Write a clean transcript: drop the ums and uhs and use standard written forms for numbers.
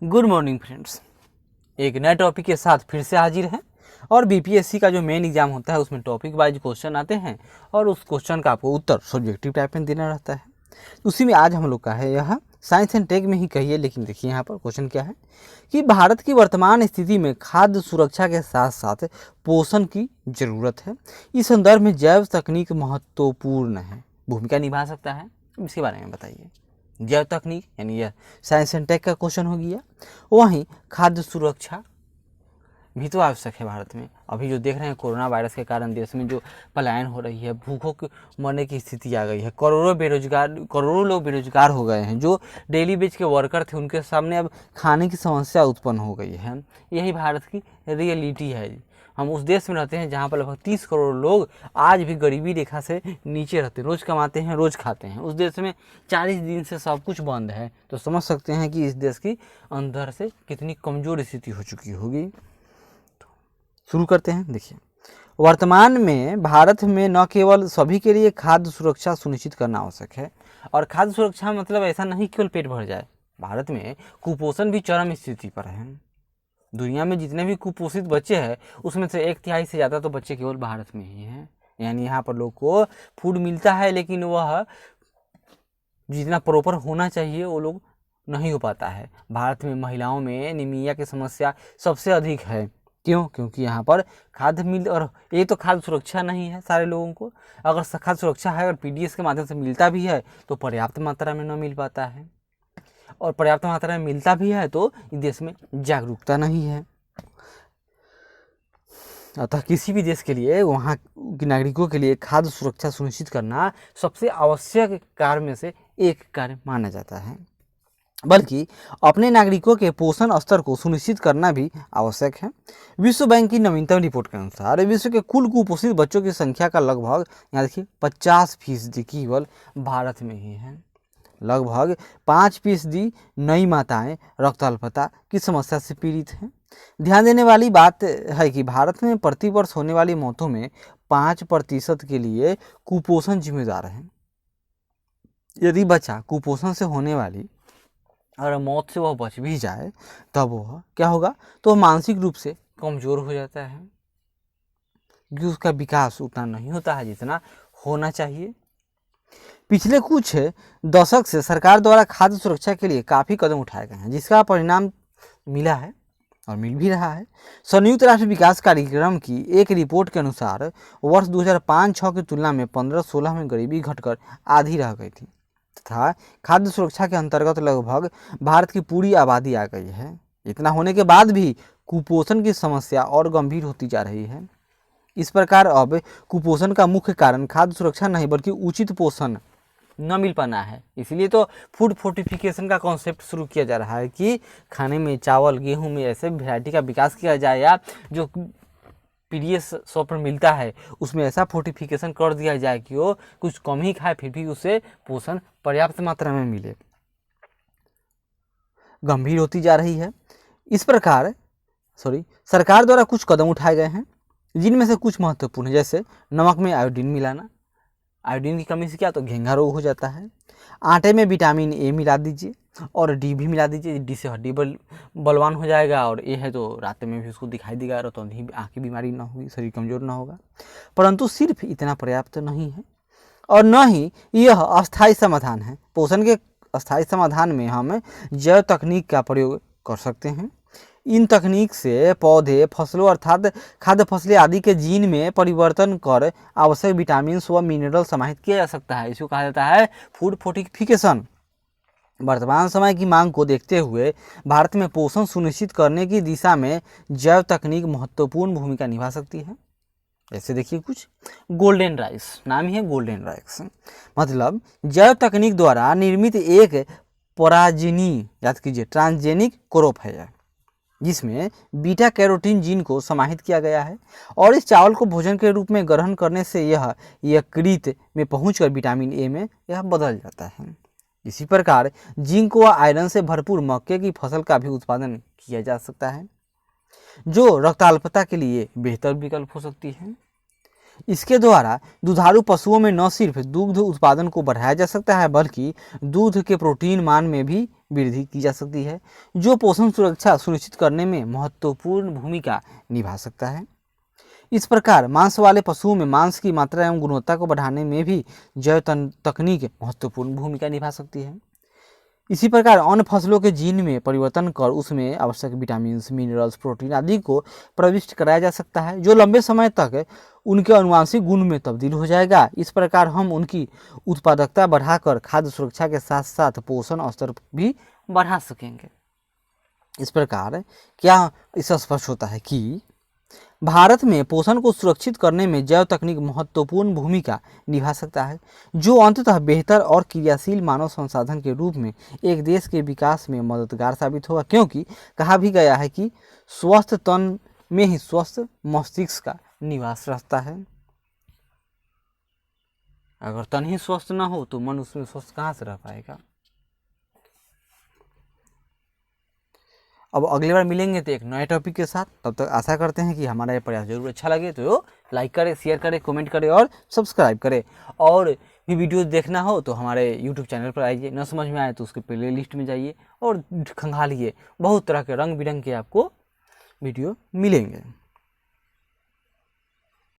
Good morning friends. एक नए topic के साथ फिर से हाजिर हैं और बीपीएससी का जो मेन एग्जाम होता है उसमें टॉपिक वाइज क्वेश्चन आते हैं और उस क्वेश्चन का आपको उत्तर सब्जेक्टिव टाइप में देना रहता है। उसी में आज हम लोग का है यह साइंस एंड टेक में ही कहिए, लेकिन देखिए यहाँ पर क्वेश्चन क्या है कि भारत की वर्तमान स्थिति में खाद्य सुरक्षा के साथ साथ पोषण की जरूरत है। इस संदर्भ में जैव तकनीक महत्वपूर्ण है, भूमिका निभा सकता है। इसके बारे में बताइए। जैव तकनीक यानी यह साइंस एंड टेक का क्वेश्चन हो गया। वहीं खाद्य सुरक्षा भी तो आवश्यक है। भारत में अभी जो देख रहे हैं कोरोना वायरस के कारण देश में जो पलायन हो रही है, भूखों के मरने की स्थिति आ गई है, करोड़ों लोग बेरोजगार हो गए हैं। जो डेली बेज के वर्कर थे उनके सामने अब खाने की समस्या उत्पन्न हो गई है। यही भारत की रियलिटी है। हम उस देश में रहते हैं जहाँ पर लगभग 30 करोड़ लोग आज भी गरीबी रेखा से नीचे रहते हैं, रोज़ कमाते हैं, रोज़ खाते हैं। उस देश में 40 दिन से सब कुछ बंद है, तो समझ सकते हैं कि इस देश की अंदर से कितनी कमज़ोर स्थिति हो चुकी होगी। शुरू करते हैं। देखिए, वर्तमान में भारत में न केवल सभी के लिए खाद्य सुरक्षा सुनिश्चित करना आवश्यक है, और खाद्य सुरक्षा मतलब ऐसा नहीं केवल पेट भर जाए। भारत में कुपोषण भी चरम स्थिति पर है। दुनिया में जितने भी कुपोषित बच्चे हैं उसमें से 1/3 से ज़्यादा तो बच्चे केवल भारत में ही हैं। यानी यहाँ पर लोग को फूड मिलता है लेकिन वह जितना प्रॉपर होना चाहिए वो लोग नहीं हो पाता है। भारत में महिलाओं में एनीमिया की समस्या सबसे अधिक है। क्यों? क्योंकि यहाँ पर खाद्य मिल, और ये तो खाद्य सुरक्षा नहीं है सारे लोगों को। अगर खाद्य सुरक्षा है और पीडीएस के माध्यम से मिलता भी है तो पर्याप्त मात्रा में न मिल पाता है, और पर्याप्त मात्रा में मिलता भी है तो इस देश में जागरूकता नहीं है। अतः किसी भी देश के लिए वहाँ के नागरिकों के लिए खाद्य सुरक्षा सुनिश्चित करना सबसे आवश्यक कार्य में से एक कार्य माना जाता है। बल्कि अपने नागरिकों के पोषण स्तर को सुनिश्चित करना भी आवश्यक है। विश्व बैंक की नवीनतम रिपोर्ट के अनुसार विश्व के कुल कुपोषित बच्चों की संख्या का लगभग, यहाँ देखिए, 50% केवल भारत में ही है। लगभग 5% नई माताएं रक्ताल्पता की समस्या से पीड़ित हैं। ध्यान देने वाली बात है कि भारत में प्रति वर्ष होने वाली मौतों में 5% के लिए कुपोषण जिम्मेदार है। यदि बच्चा कुपोषण से होने वाली अगर मौत से वह बच भी जाए तब वह क्या होगा, तो मानसिक रूप से कमज़ोर हो जाता है, क्योंकि उसका विकास उतना नहीं होता है जितना होना चाहिए। पिछले कुछ दशक से सरकार द्वारा खाद्य सुरक्षा के लिए काफ़ी कदम उठाए गए हैं, जिसका परिणाम मिला है और मिल भी रहा है। संयुक्त राष्ट्र विकास कार्यक्रम की एक रिपोर्ट के अनुसार वर्ष 2005-06 की तुलना में 15-16 में गरीबी घटकर आधी रह गई थी तथा खाद्य सुरक्षा के अंतर्गत लगभग भारत की पूरी आबादी आ गई है। इतना होने के बाद भी कुपोषण की समस्या और गंभीर होती जा रही है। इस प्रकार अब कुपोषण का मुख्य कारण खाद्य सुरक्षा नहीं बल्कि उचित पोषण न मिल पाना है। इसलिए तो फूड फोर्टिफिकेशन का कॉन्सेप्ट शुरू किया जा रहा है कि खाने में चावल गेहूं में ऐसे वैरायटी का विकास किया जाए, या जो पीडीएस शॉप पर मिलता है उसमें ऐसा फोर्टिफिकेशन कर दिया जाए कि वो कुछ कम ही खाए फिर भी उसे पोषण पर्याप्त मात्रा में मिले। गंभीर होती जा रही है। इस प्रकार सरकार द्वारा कुछ कदम उठाए गए हैं, जिनमें से कुछ महत्वपूर्ण है, जैसे नमक में आयोडीन मिलाना। आयोडीन की कमी से क्या तो घेंघा रोग हो जाता है। आटे में विटामिन ए मिला दीजिए और डी भी मिला दीजिए। डी से हड्डी बलवान हो जाएगा, और ए है तो रात में भी उसको दिखाई देगा, और तो आँख की बीमारी ना होगी, शरीर कमजोर ना होगा। परंतु सिर्फ इतना पर्याप्त नहीं है, और न ही यह अस्थायी समाधान है। पोषण के अस्थायी समाधान में हम जैव तकनीक का प्रयोग कर सकते हैं। इन तकनीक से पौधे, फसलों अर्थात खाद्य फसलें आदि के जीन में परिवर्तन कर आवश्यक विटामिन व मिनरल समाहित किया जा सकता है। इसको कहा जाता है फूड फोर्टिफिकेशन। वर्तमान समय की मांग को देखते हुए भारत में पोषण सुनिश्चित करने की दिशा में जैव तकनीक महत्वपूर्ण भूमिका निभा सकती है। ऐसे देखिए, कुछ गोल्डन राइस, नाम ही है गोल्डन राइस, मतलब जैव तकनीक द्वारा निर्मित एक पराजिनी, याद कीजिए, ट्रांसजेनिक क्रॉप है जिसमें बीटा कैरोटीन जीन को समाहित किया गया है, और इस चावल को भोजन के रूप में ग्रहण करने से यह यकृत में पहुंचकर विटामिन ए में यह बदल जाता है। इसी प्रकार जिंक व आयरन से भरपूर मक्के की फसल का भी उत्पादन किया जा सकता है, जो रक्ताल्पता के लिए बेहतर विकल्प हो सकती है। इसके द्वारा दुधारू पशुओं में न सिर्फ दुग्ध उत्पादन को बढ़ाया जा सकता है बल्कि दूध के प्रोटीन मान में भी वृद्धि की जा सकती है, जो पोषण सुरक्षा सुनिश्चित करने में महत्वपूर्ण भूमिका निभा सकता है। इस प्रकार मांस वाले पशुओं में मांस की मात्रा एवं गुणवत्ता को बढ़ाने में भी जैव तकनीक महत्वपूर्ण भूमिका निभा सकती है। इसी प्रकार अन्य फसलों के जीन में परिवर्तन कर उसमें आवश्यक विटामिन, मिनरल्स, प्रोटीन आदि को प्रविष्ट कराया जा सकता है, जो लंबे समय तक उनके अनुवांशिक गुण में तब्दील हो जाएगा। इस प्रकार हम उनकी उत्पादकता बढ़ाकर खाद्य सुरक्षा के साथ साथ पोषण स्तर भी बढ़ा सकेंगे। इस प्रकार क्या इससे स्पष्ट होता है कि भारत में पोषण को सुरक्षित करने में जैव तकनीक महत्वपूर्ण भूमिका निभा सकता है, जो अंततः बेहतर और क्रियाशील मानव संसाधन के रूप में एक देश के विकास में मददगार साबित होगा, क्योंकि कहा भी गया है कि स्वस्थ तन में ही स्वस्थ मस्तिष्क का निवास रहता है। अगर तन ही स्वस्थ ना हो तो मन उसमें स्वस्थ कहाँ से रह पाएगा। अब अगली बार मिलेंगे तो एक नए टॉपिक के साथ। तब तक आशा करते हैं कि हमारा ये प्रयास जरूर अच्छा लगे तो लाइक करें, शेयर करें, कमेंट करें और सब्सक्राइब करें। और भी वीडियो देखना हो तो हमारे यूट्यूब चैनल पर आइए, न समझ में आए तो उसके प्ले लिस्ट में जाइए और खंगालिए, बहुत तरह के रंग बिरंग के आपको वीडियो मिलेंगे।